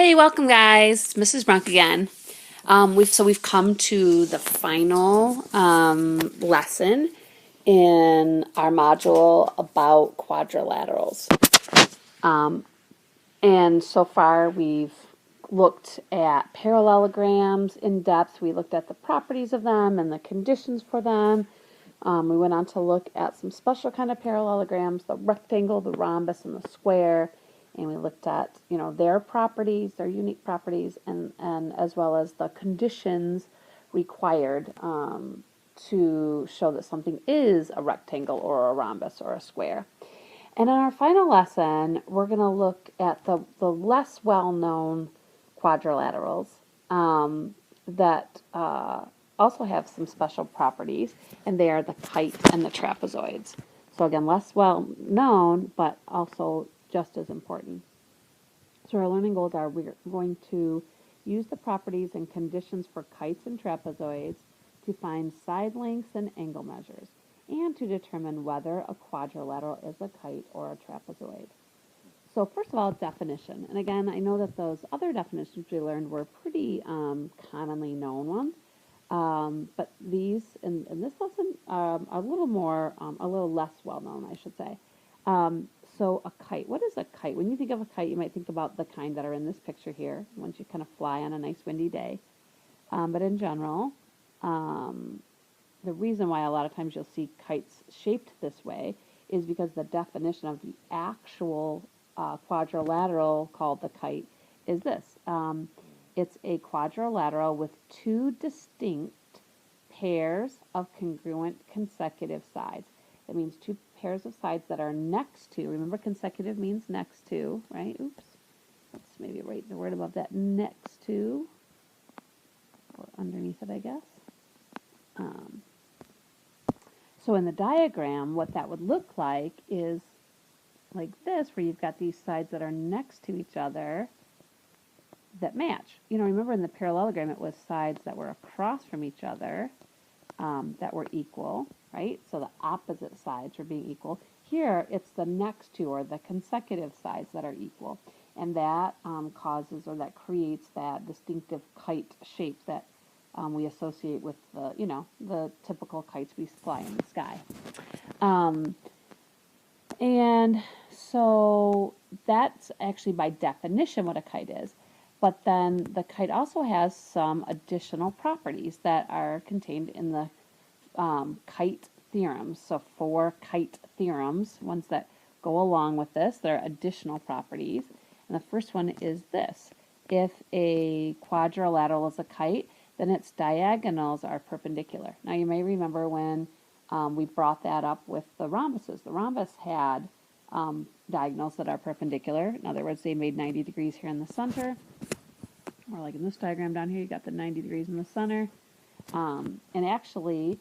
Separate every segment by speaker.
Speaker 1: Hey, welcome guys. It's Mrs. Brunk again. We've come to the final lesson in our module about quadrilaterals. And so far we've looked at parallelograms in depth. We looked at the properties of them and the conditions for them. We went on to look at some special kind of parallelograms, the rectangle, the rhombus, and the square. And we looked at, their properties, their unique properties, and as well as the conditions required to show that something is a rectangle or a rhombus or a square. And in our final lesson, we're going to look at the less well-known quadrilaterals that also have some special properties, and they are the kite and the trapezoids. So again, less well-known, but also just as important. So our learning goals are we're going to use the properties and conditions for kites and trapezoids to find side lengths and angle measures, and to determine whether a quadrilateral is a kite or a trapezoid. So first of all, definition. And again, I know that those other definitions we learned were pretty commonly known ones. But these, in this lesson, are a little less well known, I should say. So a kite, what is a kite? When you think of a kite, you might think about the kind that are in this picture here, ones you kind of fly on a nice windy day. But in general, the reason why a lot of times you'll see kites shaped this way is because the definition of the actual quadrilateral called the kite is this. It's a quadrilateral with two distinct pairs of congruent consecutive sides. That means two pairs of sides that are next to. Remember, consecutive means next to, right? Oops. Let's maybe write the word above that. Next to, or underneath it, I guess. So in the diagram, what that would look like is like this, where you've got these sides that are next to each other that match. Remember in the parallelogram, it was sides that were across from each other that were equal, right? So the opposite sides were being equal. Here, it's the next to, or the consecutive sides that are equal. And that causes, or that creates that distinctive kite shape that we associate with the typical kites we fly in the sky. And so that's actually by definition what a kite is. But then the kite also has some additional properties that are contained in the kite theorems. So 4 kite theorems, ones that go along with this. There are additional properties. And the first one is this. If a quadrilateral is a kite, then its diagonals are perpendicular. Now you may remember when we brought that up with the rhombuses. The rhombus had diagonals that are perpendicular. In other words, they made 90 degrees here in the center. Or like in this diagram down here, you got the 90 degrees in the center. And actually,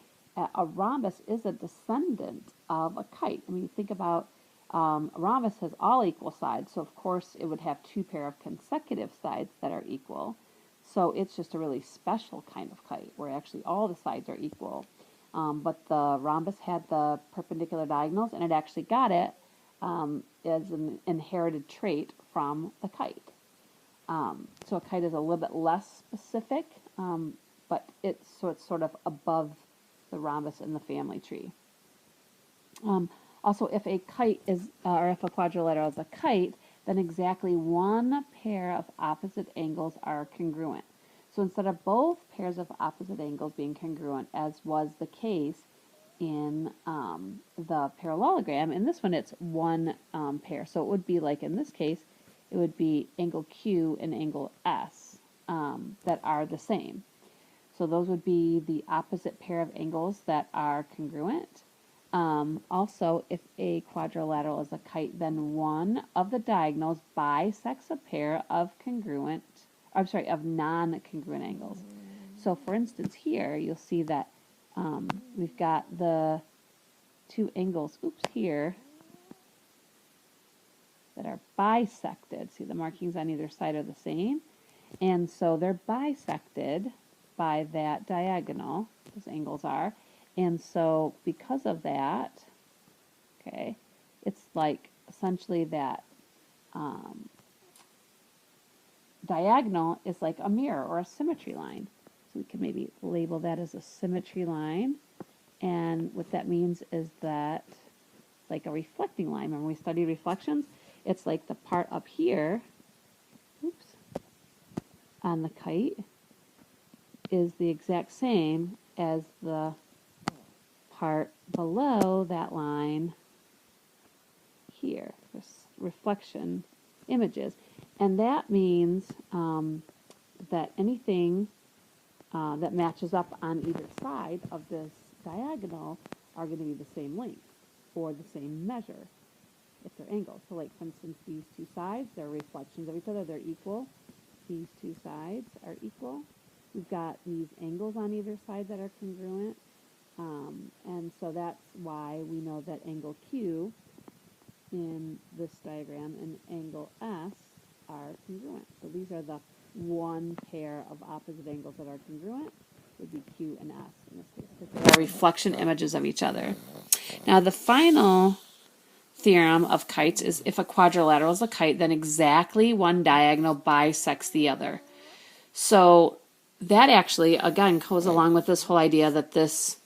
Speaker 1: a rhombus is a descendant of a kite. I mean, think about a rhombus has all equal sides, so of course it would have 2 pair of consecutive sides that are equal. So it's just a really special kind of kite, where actually all the sides are equal. But the rhombus had the perpendicular diagonals, and it actually got it as an inherited trait from the kite. So a kite is a little bit less specific, but it's sort of above the rhombus in the family tree. Also, if a kite is, or if a quadrilateral is a kite, then exactly one pair of opposite angles are congruent. So instead of both pairs of opposite angles being congruent, as was the case in the parallelogram, in this one it's one pair. So it would be like in this case, it would be angle Q and angle S that are the same. So those would be the opposite pair of angles that are congruent. Also, if a quadrilateral is a kite, then one of the diagonals bisects a pair of of non-congruent angles. So for instance here, you'll see that we've got the 2 angles, here, that are bisected. See, the markings on either side are the same. And so they're bisected by that diagonal, those angles are. And so because of that, okay, it's like essentially that diagonal is like a mirror or a symmetry line. So we can maybe label that as a symmetry line. And what that means is that, like a reflecting line, when we study reflections, it's like the part up here, oops, on the kite is the exact same as the part below that line here, reflection images. And that means that anything that matches up on either side of this diagonal are going to be the same length or the same measure if they're angles. So like, for instance, these two sides, they're reflections of each other. They're equal. These two sides are equal. We've got these angles on either side that are congruent. And so that's why we know that angle Q in this diagram and angle S are congruent. So these are the one pair of opposite angles that are congruent, would be Q and S in this case, because they are reflection images of each other. Now the final theorem of kites is if a quadrilateral is a kite, then exactly one diagonal bisects the other. So that actually, again, goes along with this whole idea that this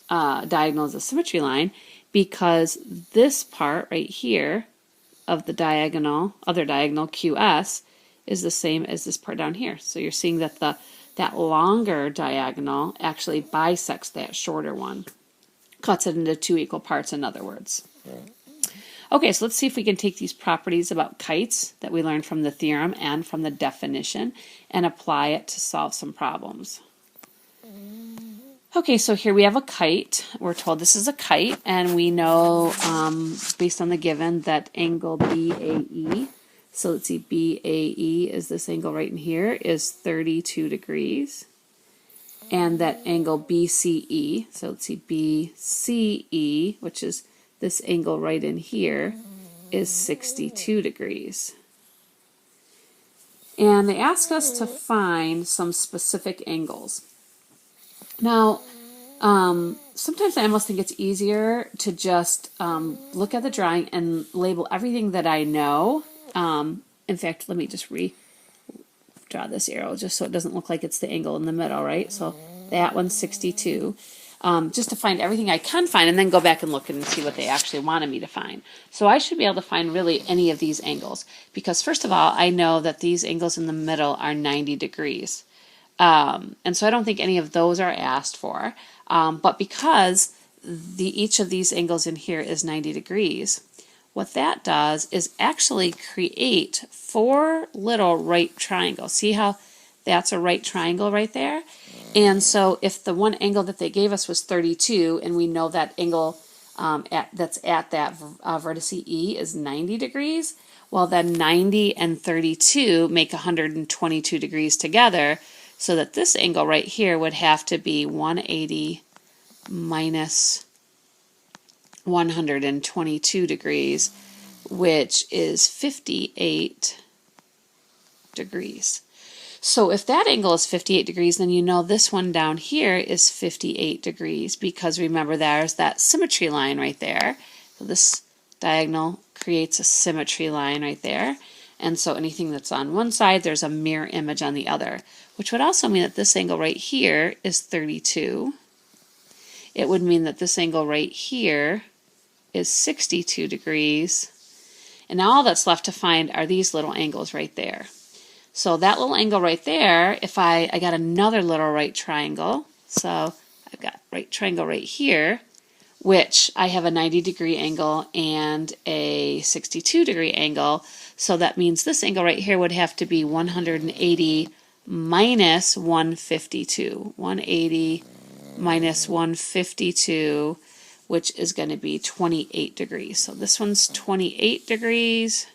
Speaker 1: diagonal is a symmetry line, because this part right here of the diagonal, other diagonal QS, is the same as this part down here. So you're seeing that that longer diagonal actually bisects that shorter one, cuts it into two equal parts, in other words. Okay, so let's see if we can take these properties about kites that we learned from the theorem and from the definition and apply it to solve some problems. Okay, so here we have a kite. We're told this is a kite, and we know, based on the given, that angle BAE, so let's see, BAE is this angle right in here, is 32 degrees. And that angle BCE, so let's see, BCE, which is this angle right in here, is 62 degrees. And they ask us to find some specific angles. Now, sometimes I almost think it's easier to just look at the drawing and label everything that I know. In fact, let me just redraw this arrow just so it doesn't look like it's the angle in the middle, right? So that one's 62. Just to find everything I can find and then go back and look and see what they actually wanted me to find. So I should be able to find really any of these angles, because first of all, I know that these angles in the middle are 90 degrees. And so I don't think any of those are asked for. But because each of these angles in here is 90 degrees, what that does is actually create 4 little right triangles. See how that's a right triangle right there? And so if the one angle that they gave us was 32, and we know that angle that's at that vertex E is 90 degrees, well then 90 and 32 make 122 degrees together, so that this angle right here would have to be 180 minus 122 degrees, which is 58 degrees. So if that angle is 58 degrees, then you know this one down here is 58 degrees, because remember there's that symmetry line right there. So this diagonal creates a symmetry line right there. And so anything that's on one side, there's a mirror image on the other, which would also mean that this angle right here is 32. It would mean that this angle right here is 62 degrees. And now all that's left to find are these little angles right there. So that little angle right there, if I got another little right triangle, so I've got right triangle right here, which I have a 90 degree angle and a 62 degree angle, so that means this angle right here would have to be 180 minus 152. 180 minus 152, which is going to be 28 degrees. So this one's 28 degrees.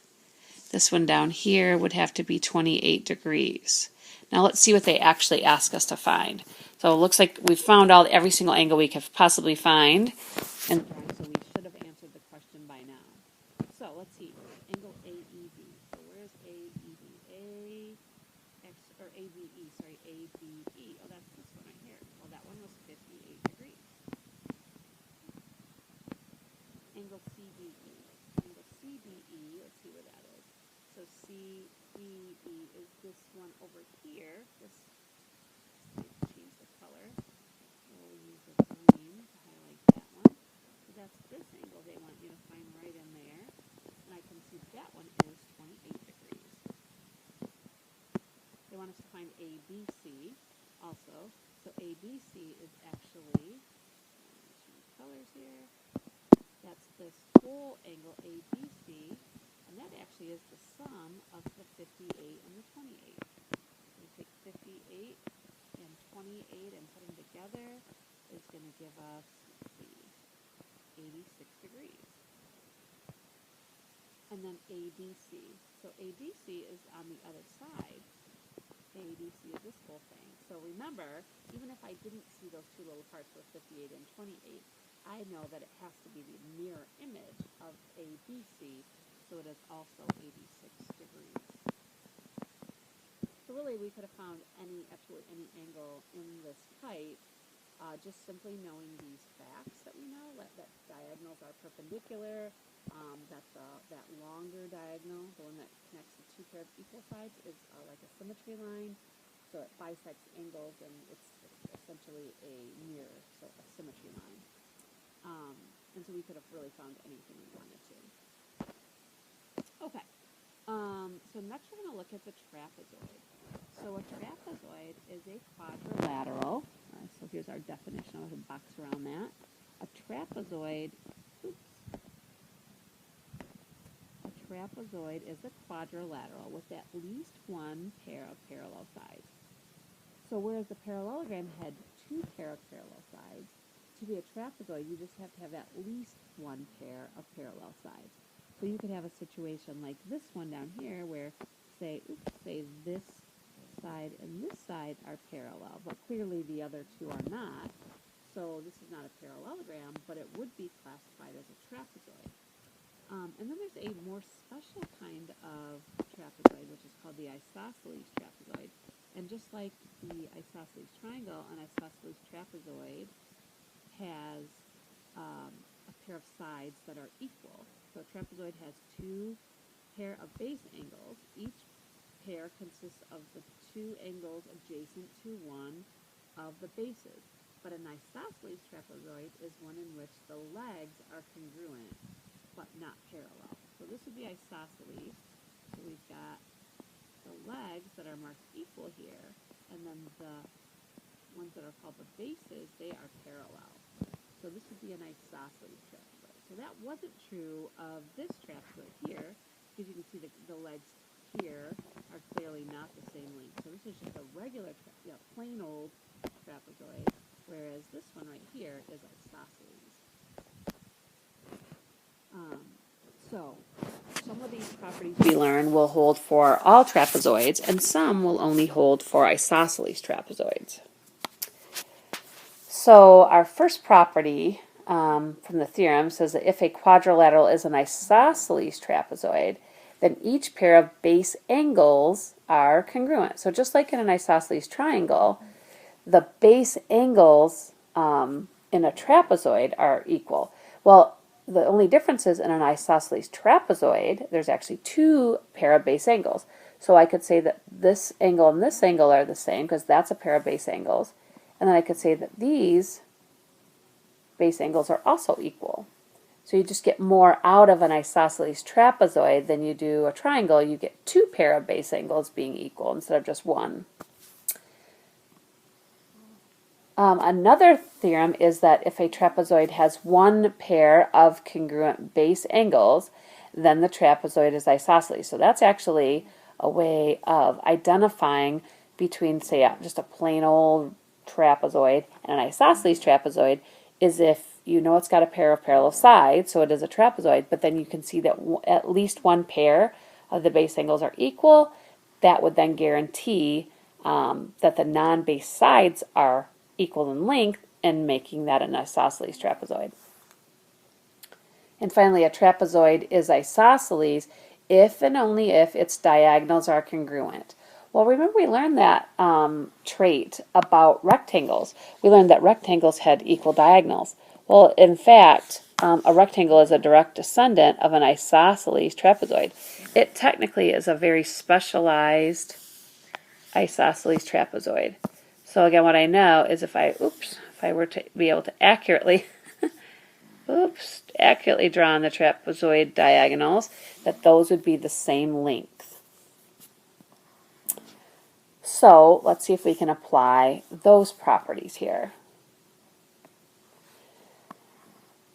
Speaker 1: This one down here would have to be 28 degrees. Now let's see what they actually ask us to find. So it looks like we've found every single angle we could possibly find. And so we should have answered the question by now. So let's see. Angle AEB. So where's AEB? ABE, sorry, ABE. Oh, that's this one right here. Well, that one was 58 degrees. Angle CBE. Angle CBE, let's see where that is. So BB is this one over here. This, change the color. We'll use the green to highlight that one. So that's this angle they want you to find right in there. And I can see that one is 28 degrees. They want us to find ABC also. So ABC is actually, change colors here. That's this whole angle ABC, and that actually is the sum of the 58 and the 28. We take 58 and 28 and put them together is going to give us, let's see, 86 degrees. And then ABC. So ABC is on the other side. ABC is this whole thing. So remember, even if I didn't see those two little parts with 58 and 28, I know that it has to be the mirror image of ABC, so it is also 86 degrees. So really, we could have found absolutely any angle in this height, just simply knowing these facts that we know, that diagonals are perpendicular, that longer diagonal, the one that connects the two pair of equal sides, is like a symmetry line. So it bisects angles, and it's essentially a mirror, so a symmetry line. And so we could have really found anything we wanted to. Okay. So next we're going to look at the trapezoid. So a trapezoid is a quadrilateral. So here's our definition. I'll have a box around that. A trapezoid, trapezoid is a quadrilateral with at least one pair of parallel sides. So whereas the parallelogram had two pair of parallel sides, to be a trapezoid you just have to have at least one pair of parallel sides. So you could have a situation like this one down here where, say this side and this side are parallel, but clearly the other two are not. So this is not a parallelogram, but it would be classified as a trapezoid. And then there's a more special kind of trapezoid, which is called the isosceles trapezoid. And just like the isosceles triangle, an isosceles trapezoid has a pair of sides that are equal. So a trapezoid has two pair of base angles. Each pair consists of the two angles adjacent to one of the bases. But an isosceles trapezoid is one in which the legs are congruent but not parallel. So this would be isosceles. So we've got the legs that are marked equal here, and then the ones that are called the bases, they are parallel. So this would be an isosceles trapezoid. So that wasn't true of this trapezoid here, because you can see the legs here are clearly not the same length. So this is just a regular, plain old trapezoid, whereas this one right here is isosceles. So some of these properties we learn will hold for all trapezoids, and some will only hold for isosceles trapezoids. So our first property from the theorem says that if a quadrilateral is an isosceles trapezoid, then each pair of base angles are congruent. So just like in an isosceles triangle, the base angles in a trapezoid are equal. Well, the only difference is in an isosceles trapezoid, there's actually two pair of base angles. So I could say that this angle and this angle are the same because that's a pair of base angles. And then I could say that these base angles are also equal. So you just get more out of an isosceles trapezoid than you do a triangle. You get two pair of base angles being equal instead of just one. Another theorem is that if a trapezoid has one pair of congruent base angles, then the trapezoid is isosceles. So that's actually a way of identifying between, say, just a plain old trapezoid and an isosceles trapezoid, is if you know it's got a pair of parallel sides, so it is a trapezoid, but then you can see that at least one pair of the base angles are equal. That would then guarantee that the non-base sides are equal in length, and making that an isosceles trapezoid. And finally, a trapezoid is isosceles if and only if its diagonals are congruent. Well, remember we learned that trait about rectangles. We learned that rectangles had equal diagonals. Well, in fact, a rectangle is a direct descendant of an isosceles trapezoid. it technically is a very specialized isosceles trapezoid. So again, what I know is if I were to be able to accurately accurately draw on the trapezoid diagonals, that those would be the same length. So let's see if we can apply those properties here.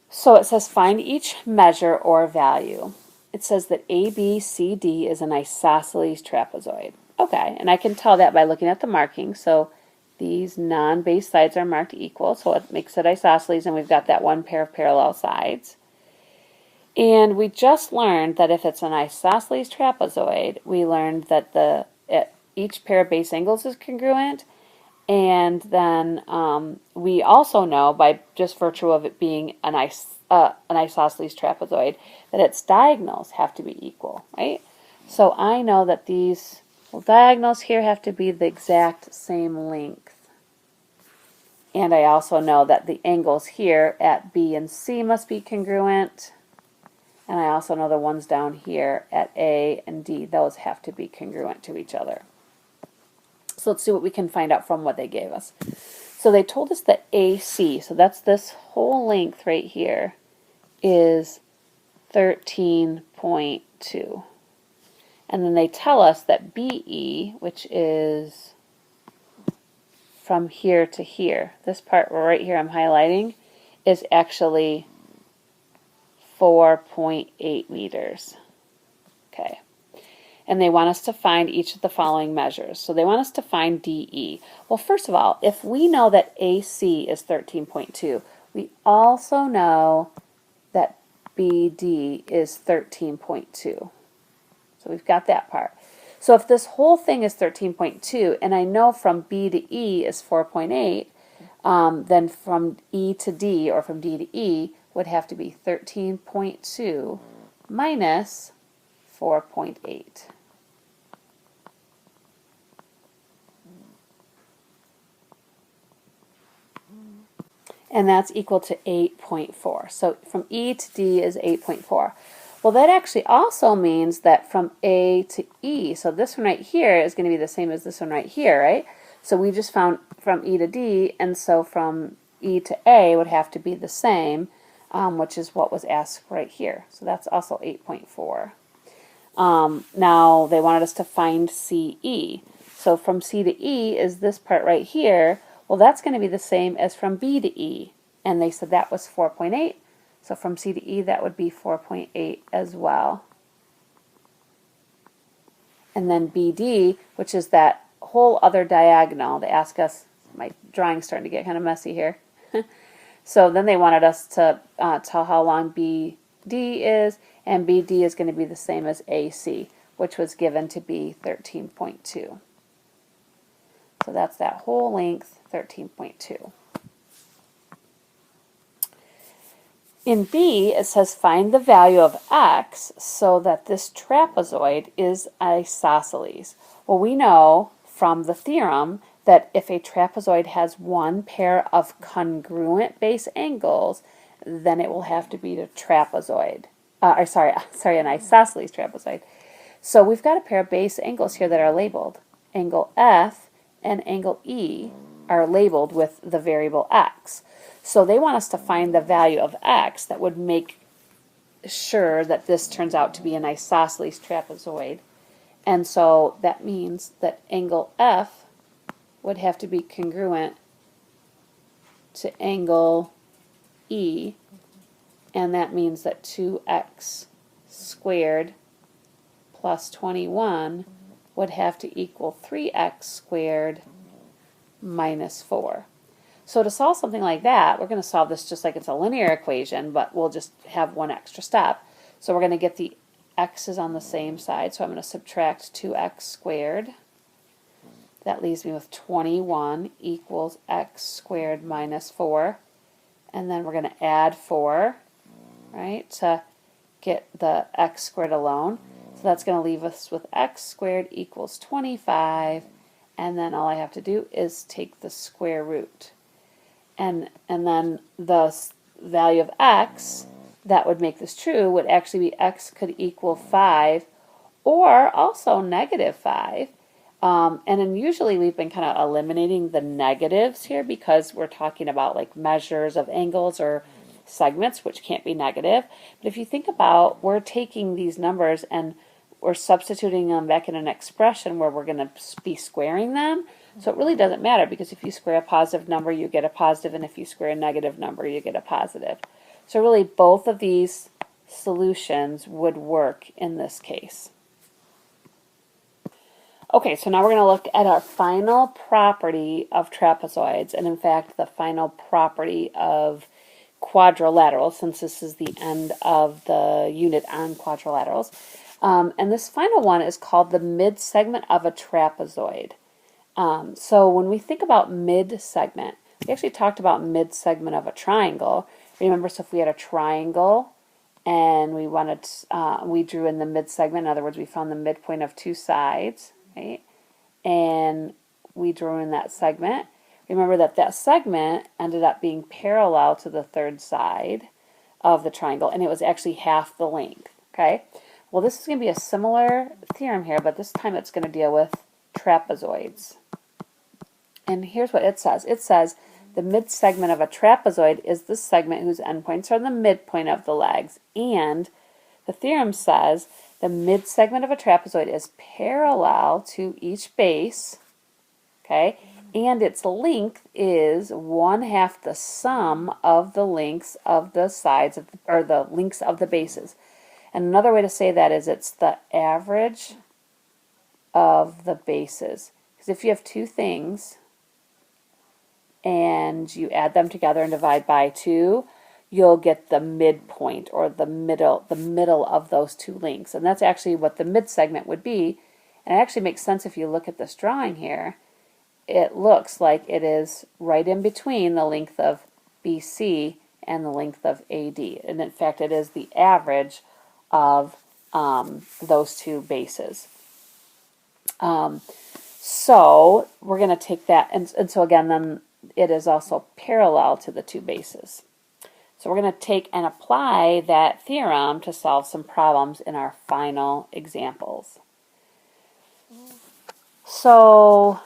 Speaker 1: So it says find each measure or value. It says that ABCD is an isosceles trapezoid. Okay, and I can tell that by looking at the marking. So these non-base sides are marked equal, so it makes it isosceles, and we've got that one pair of parallel sides. And we just learned that if it's an isosceles trapezoid, we learned that each pair of base angles is congruent, and then we also know, by just virtue of it being an isosceles trapezoid, that its diagonals have to be equal, right? So I know that these diagonals here have to be the exact same length. And I also know that the angles here at B and C must be congruent. And I also know the ones down here at A and D, those have to be congruent to each other. So let's see what we can find out from what they gave us. So they told us that AC, so that's this whole length right here, is 13.2. And then they tell us that BE, which is from here to here, this part right here I'm highlighting, is actually 4.8 meters. Okay. And they want us to find each of the following measures. So they want us to find DE. Well, first of all, if we know that AC is 13.2, we also know that BD is 13.2. So we've got that part. So if this whole thing is 13.2, and I know from B to E is 4.8, then from E to D, or from D to E, would have to be 13.2 minus 4.8. And that's equal to 8.4. So from E to D is 8.4. Well, that actually also means that from A to E, so this one right here is going to be the same as this one right here, right? So we just found from E to D, and so from E to A would have to be the same, which is what was asked right here. So that's also 8.4. Now they wanted us to find CE. So from C to E is this part right here. Well, that's going to be the same as from B to E. And they said that was 4.8. So from C to E, that would be 4.8 as well. And then BD, which is that whole other diagonal, they ask us, my drawing's starting to get kind of messy here. So then they wanted us to tell how long BD is, and BD is going to be the same as AC, which was given to be 13.2. So that's that whole length, 13.2. In B, it says find the value of x so that this trapezoid is isosceles. Well, we know from the theorem that if a trapezoid has one pair of congruent base angles, then it will have to be a trapezoid. An isosceles trapezoid. So we've got a pair of base angles here that are labeled. Angle F and angle E are labeled with the variable x. So they want us to find the value of x that would make sure that this turns out to be an isosceles trapezoid. And so that means that angle F would have to be congruent to angle E, and that means that 2x squared plus 21 would have to equal 3x squared minus 4. So to solve something like that, we're going to solve this just like it's a linear equation, but we'll just have one extra step. So we're going to get the x's on the same side, so I'm going to subtract 2x squared. That leaves me with 21 equals x squared minus 4. And then we're going to add 4, right, to get the x squared alone. So that's going to leave us with x squared equals 25. And then all I have to do is take the square root. And then the value of x that would make this true would actually be x could equal 5, or also -5. And then usually we've been kind of eliminating the negatives here because we're talking about like measures of angles or segments, which can't be negative. But if you think about, we're taking these numbers and we're substituting them back in an expression where we're going to be squaring them. So it really doesn't matter, because if you square a positive number, you get a positive, and if you square a negative number, you get a positive. So really both of these solutions would work in this case. Okay, so now we're going to look at our final property of trapezoids, and in fact the final property of quadrilaterals, since this is the end of the unit on quadrilaterals. And this final one is called the mid-segment of a trapezoid. So when we think about mid-segment, we actually talked about mid-segment of a triangle. Remember, so if we had a triangle and we wanted, we drew in the mid-segment, in other words, we found the midpoint of two sides, right? And we drew in that segment. Remember that that segment ended up being parallel to the third side of the triangle, and it was actually half the length, okay? Well, this is going to be a similar theorem here, but this time it's going to deal with trapezoids. And here's what it says. It says the mid-segment of a trapezoid is the segment whose endpoints are the midpoint of the legs. And the theorem says the mid-segment of a trapezoid is parallel to each base, okay? And its length is 1/2 the sum of the lengths of the sides of, or the lengths of the bases. And another way to say that is it's the average of the bases. Because if you have two things and you add them together and divide by 2, you'll get the midpoint, or the middle of those two lengths. And that's actually what the mid-segment would be. And it actually makes sense if you look at this drawing here. It looks like it is right in between the length of BC and the length of AD. And in fact, it is the average of those two bases. So we're going to take that, and so again, then it is also parallel to the two bases. So we're going to take and apply that theorem to solve some problems in our final examples. So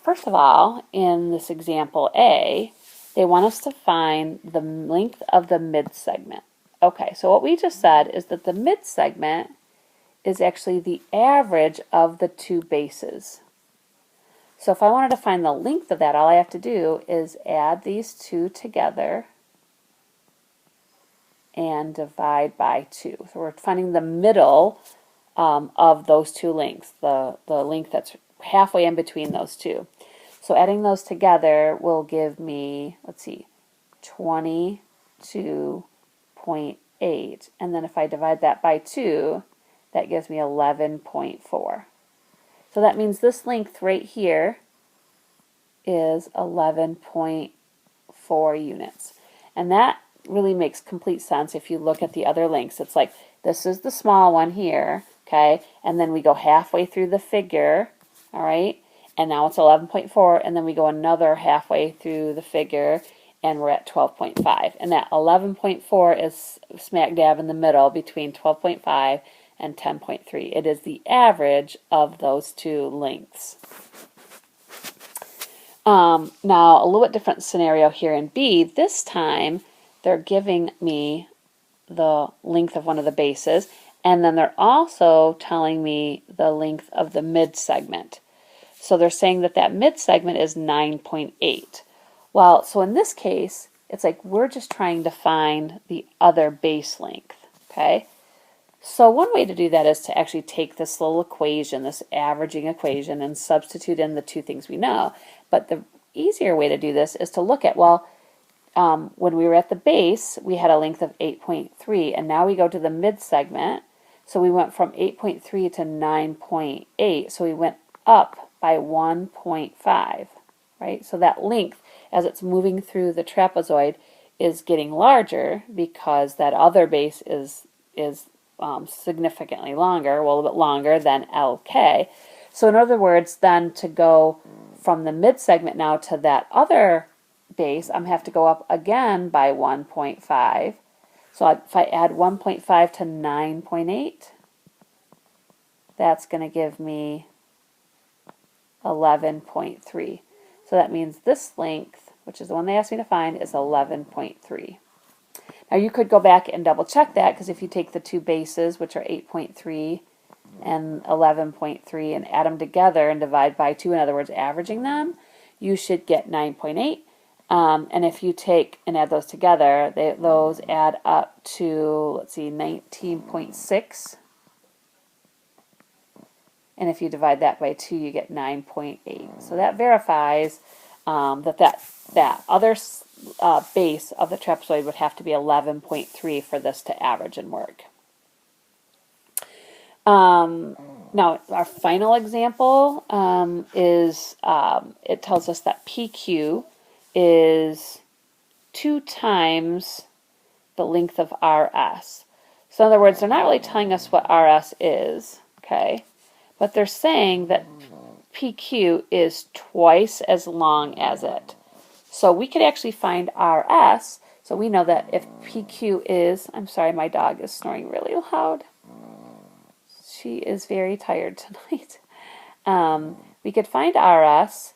Speaker 1: first of all, in this example A, they want us to find the length of the mid-segment. Okay, so what we just said is that the mid-segment is actually the average of the two bases. So if I wanted to find the length of that, all I have to do is add these two together and divide by 2. So we're finding the middle of those two lengths, the length that's halfway in between those two. So adding those together will give me, let's see, 22.8. And then if I divide that by 2, that gives me 11.4. So that means this length right here is 11.4 units. And that really makes complete sense if you look at the other lengths. It's like this is the small one here, okay? And then we go halfway through the figure, all right? And now it's 11.4, and then we go another halfway through the figure, and we're at 12.5. And that 11.4 is smack dab in the middle between 12.5 and 10.3. It is the average of those two lengths. Now, a little bit different scenario here in B. This time, they're giving me the length of one of the bases, and then they're also telling me the length of the mid-segment. So they're saying that that mid-segment is 9.8. Well, so in this case, it's like we're just trying to find the other base length, okay? So one way to do that is to actually take this little equation, this averaging equation, and substitute in the two things we know. But the easier way to do this is to look at, well, when we were at the base, we had a length of 8.3, and now we go to the mid-segment. So we went from 8.3 to 9.8, so we went up by 1.5, right? So that length, as it's moving through the trapezoid, is getting larger because that other base is significantly longer, well, a little bit longer than LK. So in other words, then to go from the mid-segment now to that other base, I'm going to have to go up again by 1.5. So if I add 1.5 to 9.8, that's going to give me 11.3. So that means this length, which is the one they asked me to find, is 11.3. Now you could go back and double check that, because if you take the two bases, which are 8.3 and 11.3, and add them together and divide by 2, in other words, averaging them, you should get 9.8. And if you take and add those together, those add up to, let's see, 19.6. And if you divide that by 2, you get 9.8. So that verifies that other base of the trapezoid would have to be 11.3 for this to average and work. Now, our final example is, it tells us that PQ is 2 times the length of RS. So in other words, they're not really telling us what RS is, okay? But they're saying that PQ is twice as long as it. So we could actually find RS. So we know that if PQ is, I'm sorry, my dog is snoring really loud. She is very tired tonight. We could find RS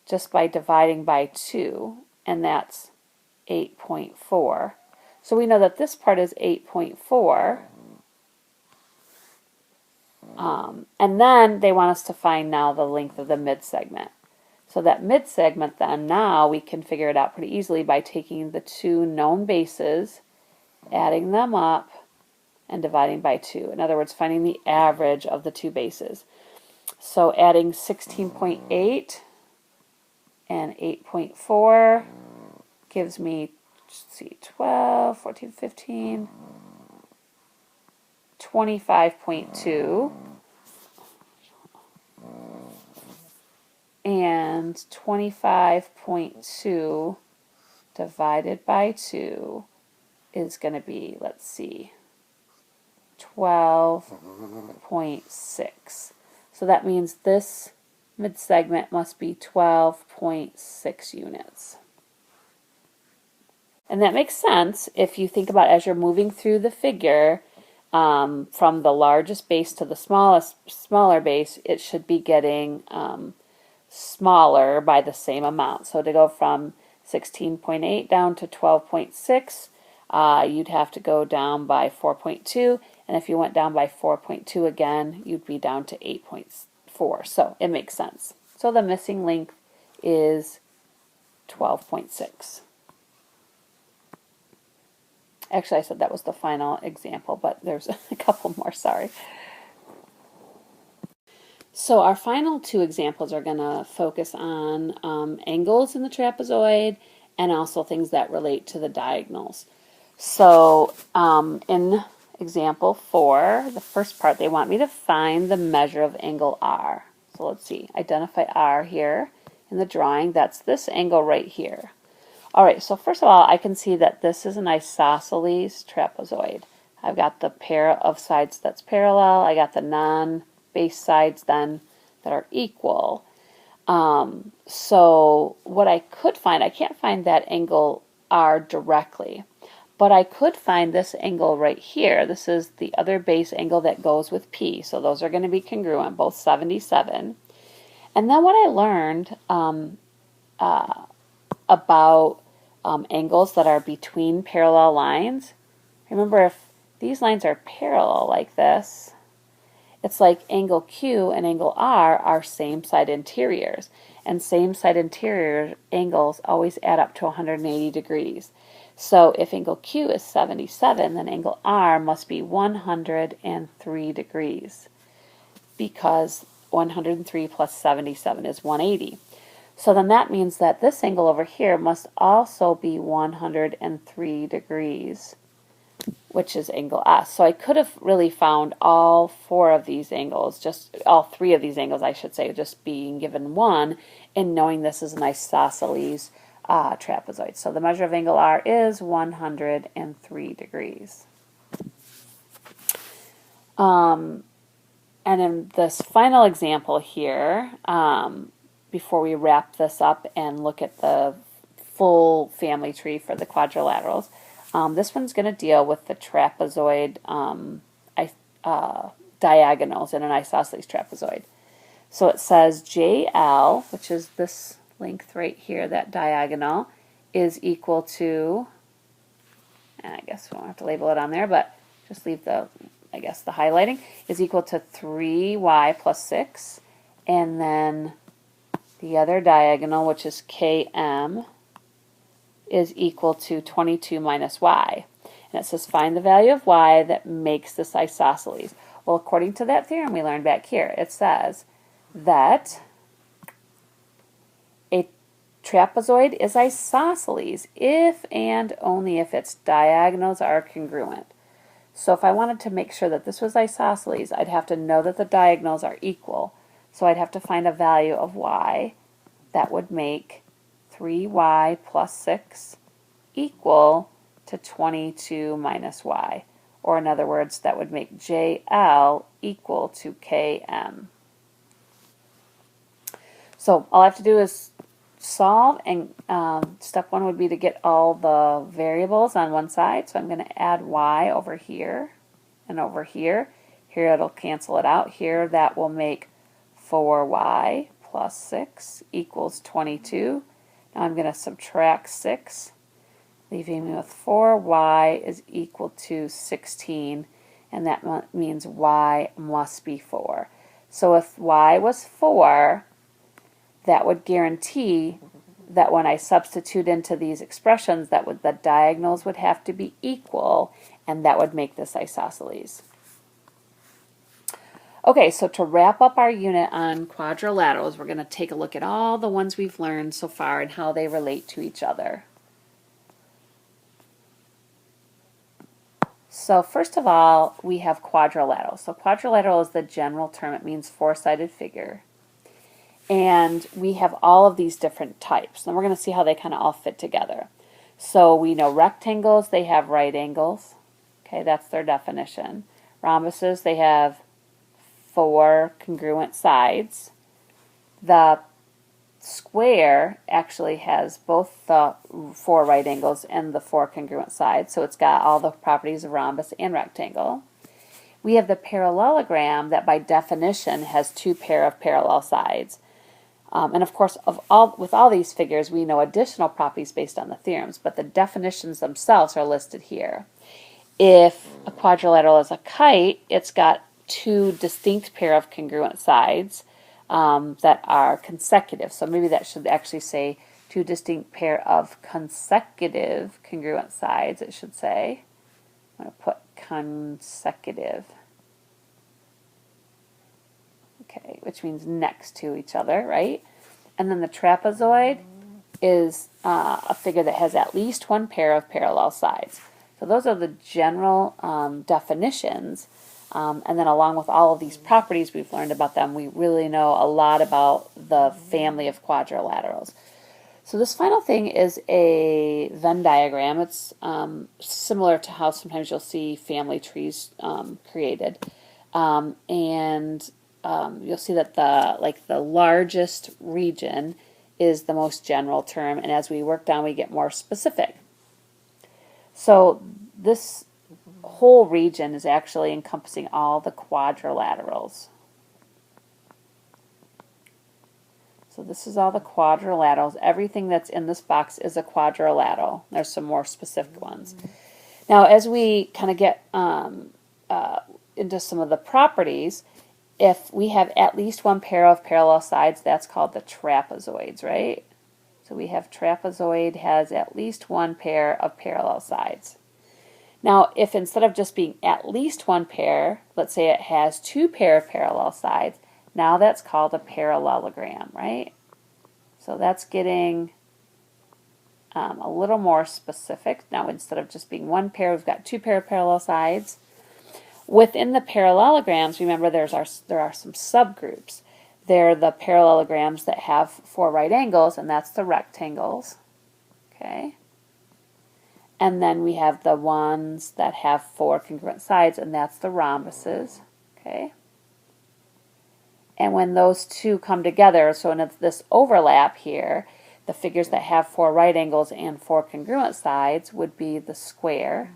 Speaker 1: just by dividing by 2, and that's 8.4. So we know that this part is 8.4. And then they want us to find now the length of the mid-segment. So that mid-segment then, now we can figure it out pretty easily by taking the two known bases, adding them up, and dividing by 2. In other words, finding the average of the two bases. So adding 16.8 and 8.4 gives me, let's see, 12, 14, 15, 25.2. And 25.2 divided by 2 is going to be, let's see, 12.6. So that means this mid-segment must be 12.6 units. And that makes sense if you think about as you're moving through the figure, from the largest base to the smaller base, it should be getting smaller by the same amount. So to go from 16.8 down to 12.6, you'd have to go down by 4.2, and if you went down by 4.2 again, you'd be down to 8.4. So it makes sense. So the missing length is 12.6. Actually, I said that was the final example, but there's a couple more, sorry. So our final two examples are going to focus on angles in the trapezoid and also things that relate to the diagonals. So in example 4, the first part, they want me to find the measure of angle R. So let's see, identify R here in the drawing. That's this angle right here. All right, so first of all, I can see that this is an isosceles trapezoid. I've got the pair of sides that's parallel. I got the non-base sides then that are equal. So what I could find, I can't find that angle R directly, but I could find this angle right here. This is the other base angle that goes with P, so those are going to be congruent, both 77. And then what I learned about angles that are between parallel lines. Remember, if these lines are parallel like this, it's like angle Q and angle R are same side interiors. And same side interior angles always add up to 180 degrees. So if angle Q is 77, then angle R must be 103 degrees, because 103 plus 77 is 180. So then that means that this angle over here must also be 103 degrees, which is angle S. So I could have really found all 4 of these angles, just all 3 of these angles, I should say, just being given 1 and knowing this is an isosceles trapezoid. So the measure of angle R is 103 degrees. And in this final example here, before we wrap this up and look at the full family tree for the quadrilaterals, this one's going to deal with the trapezoid diagonals in an isosceles trapezoid. So it says JL, which is this length right here, that diagonal, is equal to, and I guess we won't have to label it on there, but just leave the, I guess, the highlighting, is equal to 3y plus 6. And then the other diagonal, which is KM, is equal to 22 minus y. And it says find the value of y that makes this isosceles. Well, according to that theorem we learned back here, it says that a trapezoid is isosceles if and only if its diagonals are congruent. So if I wanted to make sure that this was isosceles, I'd have to know that the diagonals are equal. So I'd have to find a value of y that would make 3y plus 6 equal to 22 minus y. Or in other words, that would make JL equal to KM. So all I have to do is solve, and step one would be to get all the variables on one side. So I'm going to add y over here and over here. Here it'll cancel it out. Here that will make 4y plus 6 equals 22. Now I'm going to subtract 6, leaving me with 4y is equal to 16, and that means y must be 4. So if y was 4, that would guarantee that when I substitute into these expressions, the diagonals would have to be equal, and that would make this isosceles. Okay, so to wrap up our unit on quadrilaterals, we're going to take a look at all the ones we've learned so far and how they relate to each other. So first of all, we have quadrilateral. So quadrilateral is the general term. It means four-sided figure. And we have all of these different types. And we're going to see how they kind of all fit together. So we know rectangles, they have right angles. Okay, that's their definition. Rhombuses, they have 4 congruent sides. The square actually has both the 4 right angles and the 4 congruent sides, so it's got all the properties of rhombus and rectangle. We have the parallelogram that by definition has 2 pair of parallel sides. And of course, with all these figures, we know additional properties based on the theorems, but the definitions themselves are listed here. If a quadrilateral is a kite, it's got 2 distinct pair of congruent sides that are consecutive. So maybe that should actually say 2 distinct pair of consecutive congruent sides, it should say. I'm going to put consecutive. Okay, which means next to each other, right? And then the trapezoid is a figure that has at least 1 pair of parallel sides. So those are the general definitions. And then along with all of these properties we've learned about them, we really know a lot about the family of quadrilaterals. So this final thing is a Venn diagram. It's similar to how sometimes you'll see family trees created. You'll see that the largest region is the most general term, and as we work down we get more specific. So this whole region is actually encompassing all the quadrilaterals. So this is all the quadrilaterals. Everything that's in this box is a quadrilateral. There's some more specific ones. Now as we kind of get into some of the properties, if we have at least 1 pair of parallel sides, that's called the trapezoids, right? So we have trapezoid has at least 1 pair of parallel sides. Now, if instead of just being at least 1 pair, let's say it has 2 pair of parallel sides, now that's called a parallelogram, right? So that's getting a little more specific. Now, instead of just being 1 pair, we've got 2 pair of parallel sides. Within the parallelograms, remember there are some subgroups. They're the parallelograms that have 4 right angles, and that's the rectangles. Okay. And then we have the ones that have 4 congruent sides, and that's the rhombuses. Okay. And when those two come together, so in this overlap here, the figures that have 4 right angles and 4 congruent sides would be the square.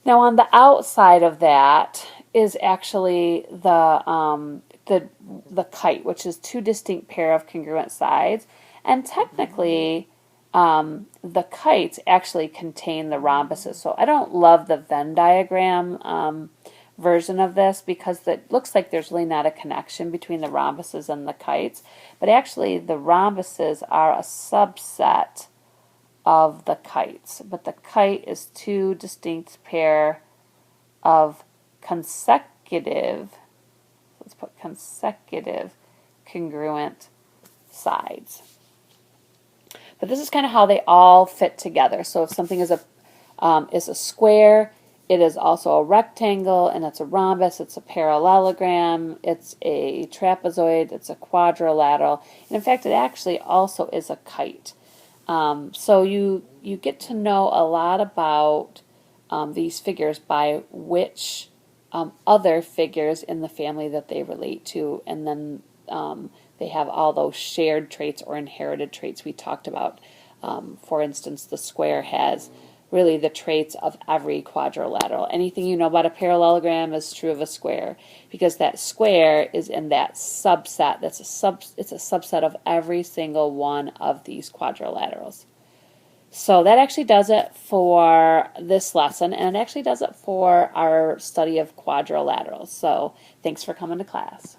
Speaker 1: Now on the outside of that is actually the kite, which is two distinct pair of congruent sides, and technically the kites actually contain the rhombuses. So I don't love the Venn diagram version of this because it looks like there's really not a connection between the rhombuses and the kites, but actually the rhombuses are a subset of the kites, but the kite is two distinct pair of consecutive, let's put consecutive congruent sides. But this is kind of how they all fit together. So if something is a square, it is also a rectangle, and it's a rhombus, it's a parallelogram, it's a trapezoid, it's a quadrilateral, and in fact it actually also is a kite. So you get to know a lot about these figures by which other figures in the family that they relate to, and then they have all those shared traits or inherited traits we talked about. For instance, the square has really the traits of every quadrilateral. Anything you know about a parallelogram is true of a square, because that square is in that subset. It's a subset of every single one of these quadrilaterals. So that actually does it for this lesson, and it actually does it for our study of quadrilaterals. So thanks for coming to class.